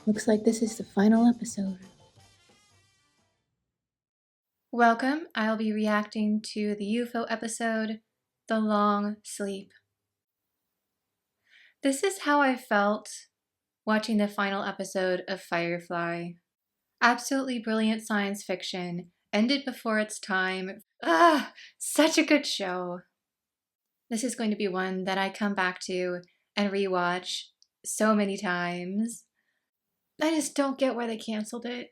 Looks like this is the final episode. Welcome. I'll be reacting to the UFO episode, The Long Sleep. This is how I felt watching the final episode of Firefly. Absolutely brilliant science fiction, ended before its time. Such a good show. This is going to be one that I come back to and rewatch so many times. I just don't get why they canceled it.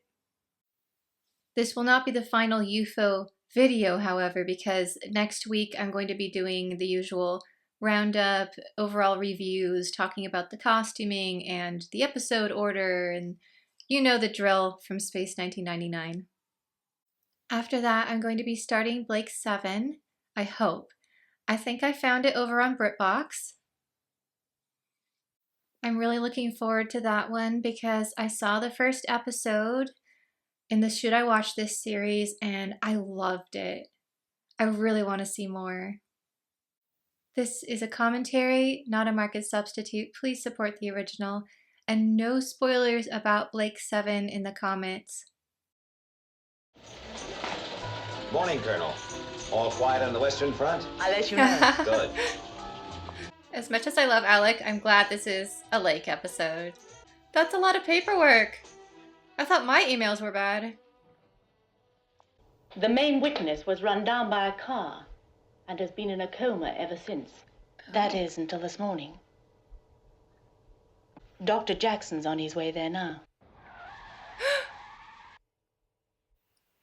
This will not be the final UFO video, however, because next week I'm going to be doing the usual roundup, overall reviews, talking about the costuming and the episode order, and you know the drill from Space 1999. After that, I'm going to be starting Blake 7, I hope. I think I found it over on BritBox. I'm really looking forward to that one because I saw the first episode in the Should I Watch This series and I loved it. I really want to see more. This is a commentary, not a market substitute. Please support the original. And no spoilers about Blake 7 in the comments. Morning, Colonel. All quiet on the Western Front? I'll let you know. Good. As much as I love Alec, I'm glad this is a Lake episode. That's a lot of paperwork. I thought my emails were bad. The main witness was run down by a car and has been in a coma ever since. That is, until this morning. Dr. Jackson's on his way there now.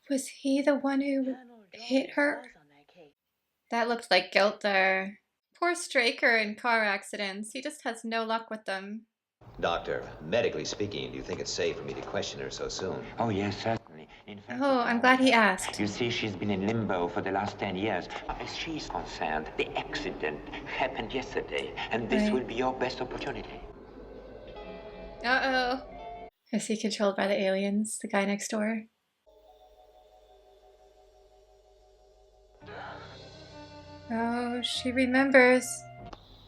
Was he the one who hit her? That looked like guilt there. Poor Straker in car accidents. He just has no luck with them. Doctor, medically speaking, do you think it's safe for me to question her so soon? Oh, yes, certainly. In fact, Oh, I'm glad he asked. you see, she's been in limbo for the last 10 years. As she's concerned, the accident happened yesterday, and this Right. will be your best opportunity. Uh-oh. Is he controlled by the aliens, the guy next door? Oh, she remembers.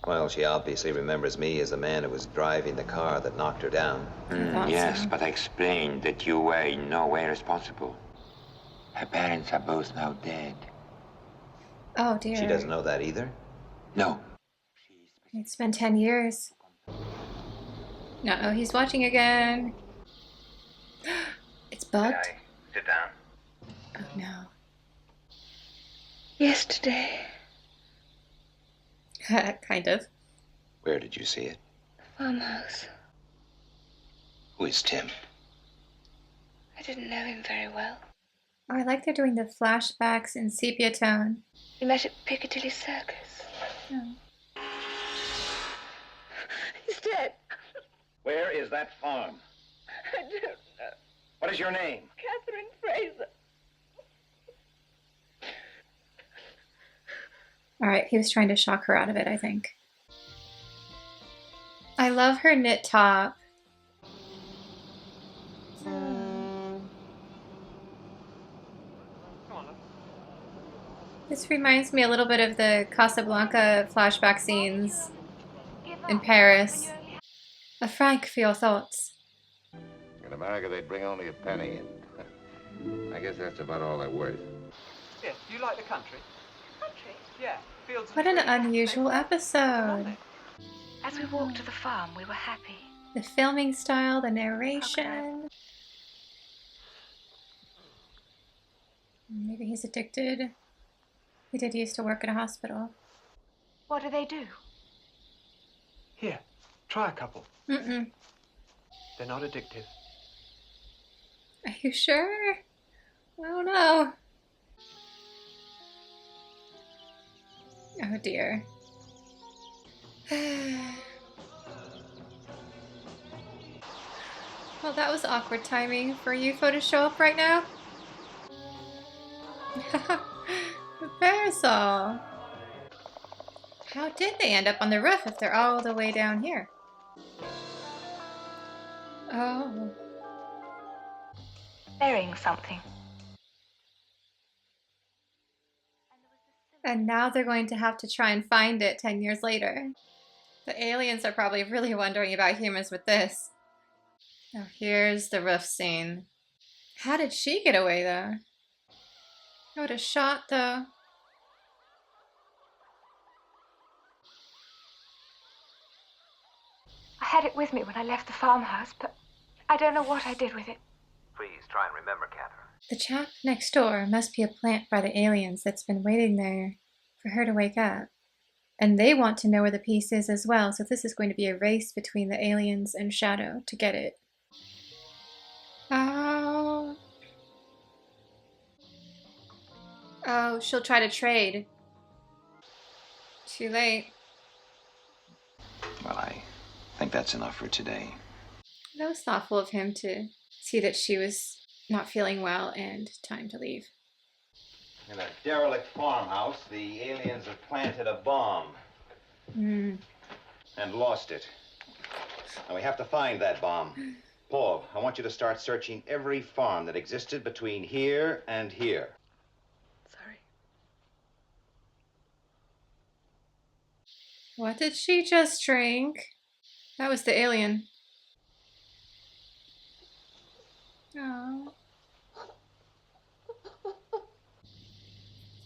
Well, she obviously remembers me as the man who was driving the car that knocked her down. thought Yes, so. but I explained that you were in no way responsible. Her parents are both now dead. Oh, dear. She doesn't know that either? No. It's been 10 years. Uh-oh, he's watching again. It's bugged? Sit down. Oh, no. Yesterday, Kind of. Where did you see it? farmhouse. Who is Tim? I didn't know him very well. Oh, I like they're doing the flashbacks in sepia tone. We met at Piccadilly Circus. Oh. He's dead. Where is that farm? I don't know. What is your name? Catherine Fraser. All right, he was trying to shock her out of it, I think. I love her knit top. This reminds me a little bit of the Casablanca flashback scenes in Paris. Frank, for your thoughts. In America, they'd bring only a penny, and I guess that's about all they're worth. Yes, do you like the country? Country? Yeah, fields and What an trees. unusual episode. As we walked to the farm, we were happy. The filming style, the narration. Maybe he's addicted. He did used to work at a hospital. What do they do? Here, try a couple. Mm-mm. They're not addictive. Are you sure? I don't know. Oh dear. Well, that was awkward timing for UFO to show up right now. The parasol. How did they end up on the roof if they're all the way down here? Oh. Burying something. And now they're going to have to try and find it 10 years later. The aliens are probably really wondering about humans with this. Now here's the roof scene. How did she get away though? What a shot though. I had it with me when I left the farmhouse, but I don't know what I did with it. Please try and remember, Catherine. The chap next door must be a plant by the aliens that's been waiting there for her to wake up. And they want to know where the piece is as well, so this is going to be a race between the aliens and Shadow to get it. Oh. Oh, she'll try to trade. Too late. Well, I think that's enough for today. That was thoughtful of him to see that she was not feeling well and time to leave. In a derelict farmhouse, the aliens have planted a bomb and lost it. Now we have to find that bomb. Paul, I want you to start searching every farm that existed between here and here. Sorry. What did she just drink? That was the alien. Oh.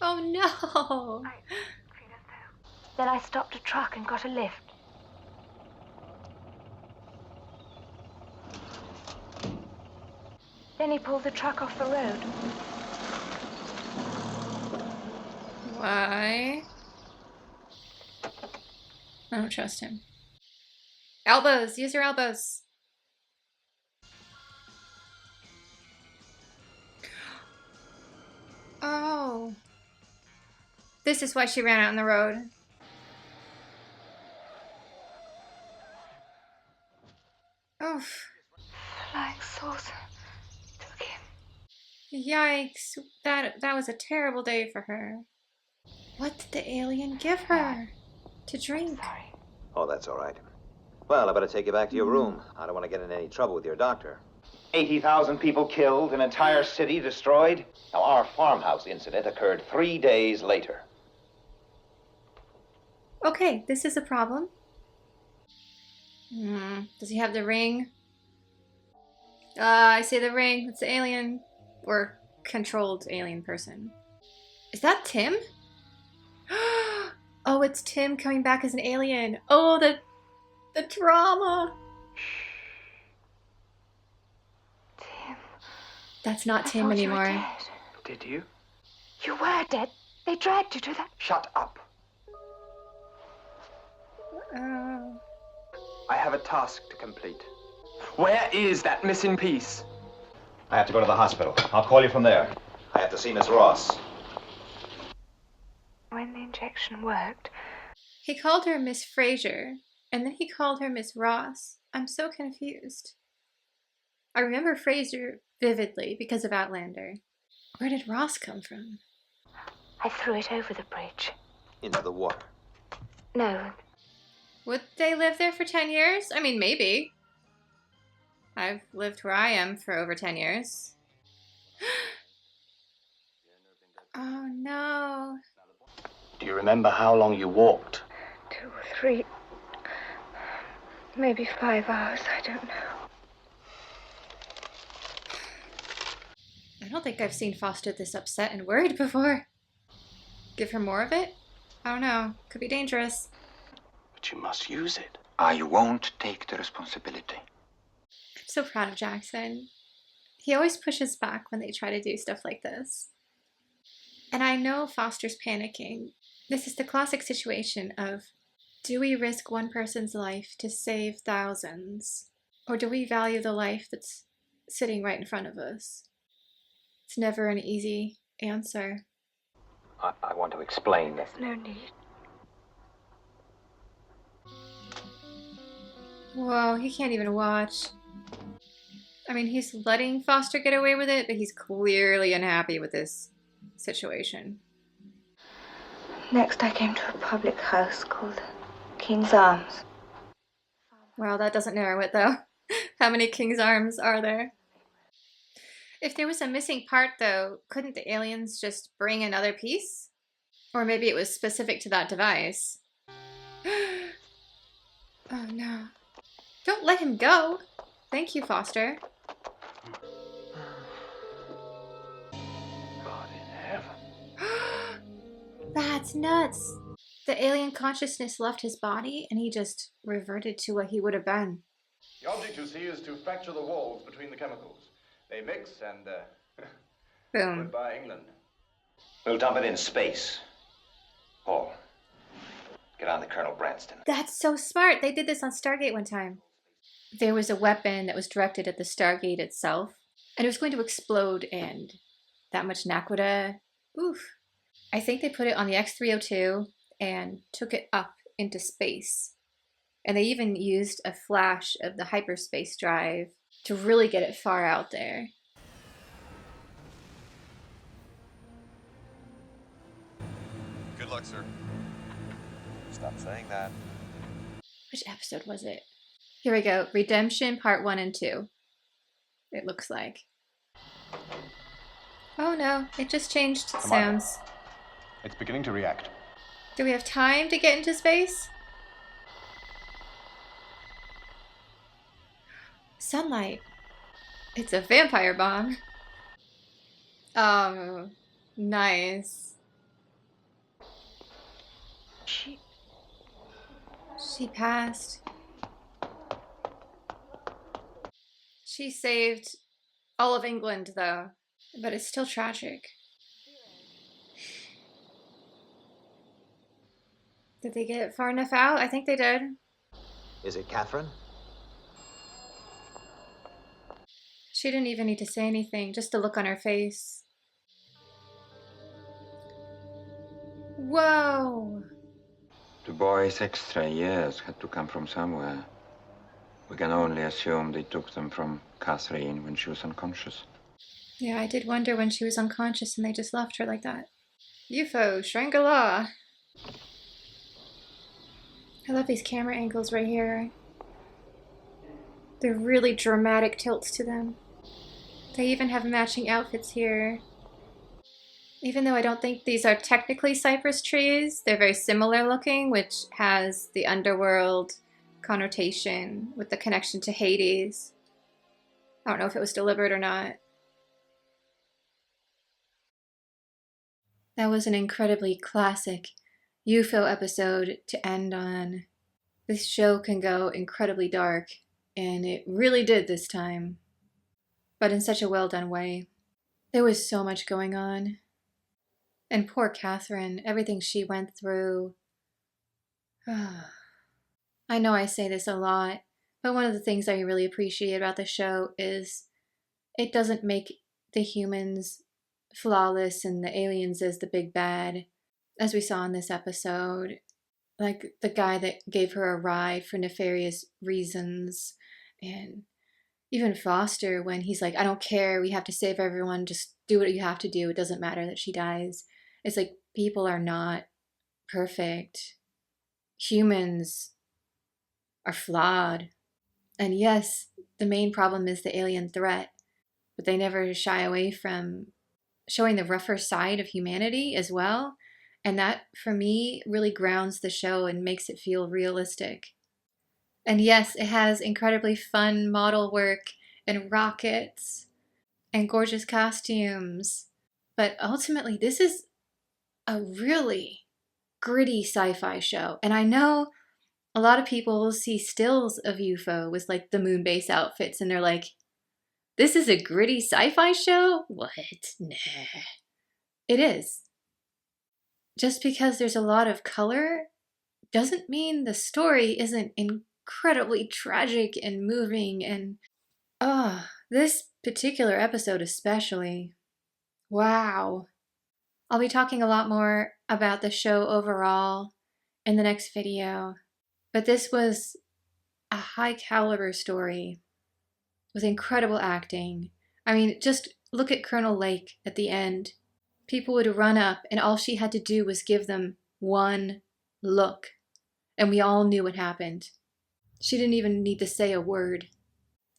Oh no! Then I stopped a truck and got a lift. Then he pulled the truck off the road. Why? I don't trust him. Elbows! Use your elbows! Oh. This is why she ran out on the road. Oof. Flying saucer took him. Yikes. That was a terrible day for her. What did the alien give her to drink? Sorry. Oh, that's all right. Well, I better take you back to your room. I don't want to get in any trouble with your doctor. 80,000 people killed, an entire city destroyed. Now, our farmhouse incident occurred 3 days later. Okay, this is a problem. Does he have the ring? I see the ring. It's the alien. Or controlled alien person. Is that Tim? Oh, it's Tim coming back as an alien. Oh, the drama. Tim. That's not I Tim thought you were anymore. dead. Did you? You were dead. They dragged you to that. Shut up. Oh. I have a task to complete. Where is that missing piece? I have to go to the hospital. I'll call you from there. I have to see Miss Ross. When the injection worked, He called her Miss Fraser, and then he called her Miss Ross. I'm so confused. I remember Fraser vividly because of Outlander. Where did Ross come from? I threw it over the bridge. Into the water. No, Would they live there for 10 years? I mean, maybe. I've lived where I am for over 10 years. Oh no. Do you remember how long you walked? 2 or 3, maybe 5 hours, I don't know. I don't think I've seen Foster this upset and worried before. Give her more of it? I don't know. Could be dangerous. But you must use it. I won't take the responsibility. I'm so proud of Jackson. He always pushes back when they try to do stuff like this. And I know Foster's panicking. This is the classic situation of, do we risk one person's life to save thousands? Or do we value the life that's sitting right in front of us? It's never an easy answer. I want to explain this. There's no need. Whoa, he can't even watch. I mean, he's letting Foster get away with it, but he's clearly unhappy with this situation. Next, I came to a public house called King's Arms. Wow, that doesn't narrow it, though. How many King's Arms are there? If there was a missing part, though, couldn't the aliens just bring another piece? Or maybe it was specific to that device. Oh, no. Don't let him go. Thank you, Foster. God in heaven. That's nuts. The alien consciousness left his body and he just reverted to what he would have been. The object you see is to fracture the walls between the chemicals. They mix and, Boom. goodbye, England. We'll dump it in space. Paul, get on to Colonel Branston. That's so smart. They did this on Stargate one time. There was a weapon that was directed at the Stargate itself, and it was going to explode, and that much naquadah. Oof. I think they put it on the X-302 and took it up into space. And they even used a flash of the hyperspace drive to really get it far out there. Good luck, sir. Stop saying that. Which episode was it? Here we go. Redemption Part 1 and 2. It looks like. Oh no, it just changed sounds. It's beginning to react. Do we have time to get into space? Sunlight. It's a vampire bomb. Oh, nice. She passed. She saved all of England, though. But it's still tragic. Did they get far enough out? I think they did. Is it Catherine? She didn't even need to say anything, just the look on her face. Whoa! The boy's extra years had to come from somewhere. We can only assume they took them from Catherine when she was unconscious. Yeah, I did wonder when she was unconscious and they just left her like that. UFO, Shangri-La. I love these camera angles right here. They're really dramatic tilts to them. They even have matching outfits here. Even though I don't think these are technically cypress trees, they're very similar looking, which has the underworld connotation with the connection to Hades. I don't know if it was deliberate or not. That was an incredibly classic UFO episode to end on. This show can go incredibly dark, and it really did this time. But in such a well done way. There was so much going on. And poor Catherine, everything she went through. I know I say this a lot, but one of the things I really appreciate about the show is it doesn't make the humans flawless and the aliens as the big bad, as we saw in this episode. Like the guy that gave her a ride for nefarious reasons, and even Foster when he's like, I don't care, we have to save everyone, just do what you have to do, it doesn't matter that she dies. It's like people are not perfect. Humans are flawed. And yes, the main problem is the alien threat, but they never shy away from showing the rougher side of humanity as well. And that, for me, really grounds the show and makes it feel realistic. And yes, it has incredibly fun model work and rockets and gorgeous costumes. But ultimately, this is a really gritty sci-fi show. And I know a lot of people see stills of UFO with like the moon base outfits and they're like, this is a gritty sci-fi show? What? Nah. It is. Just because there's a lot of color doesn't mean the story isn't incredibly tragic and moving. And this particular episode especially. Wow. I'll be talking a lot more about the show overall in the next video. But this was a high caliber story with incredible acting. I mean, just look at Colonel Lake at the end. People would run up and all she had to do was give them one look. And we all knew what happened. She didn't even need to say a word.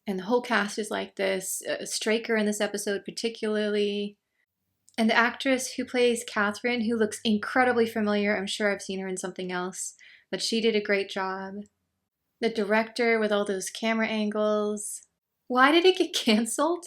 And the whole cast is like this. Straker in this episode particularly. And the actress who plays Catherine, who looks incredibly familiar. I'm sure I've seen her in something else. But she did a great job. The director with all those camera angles. Why did it get canceled?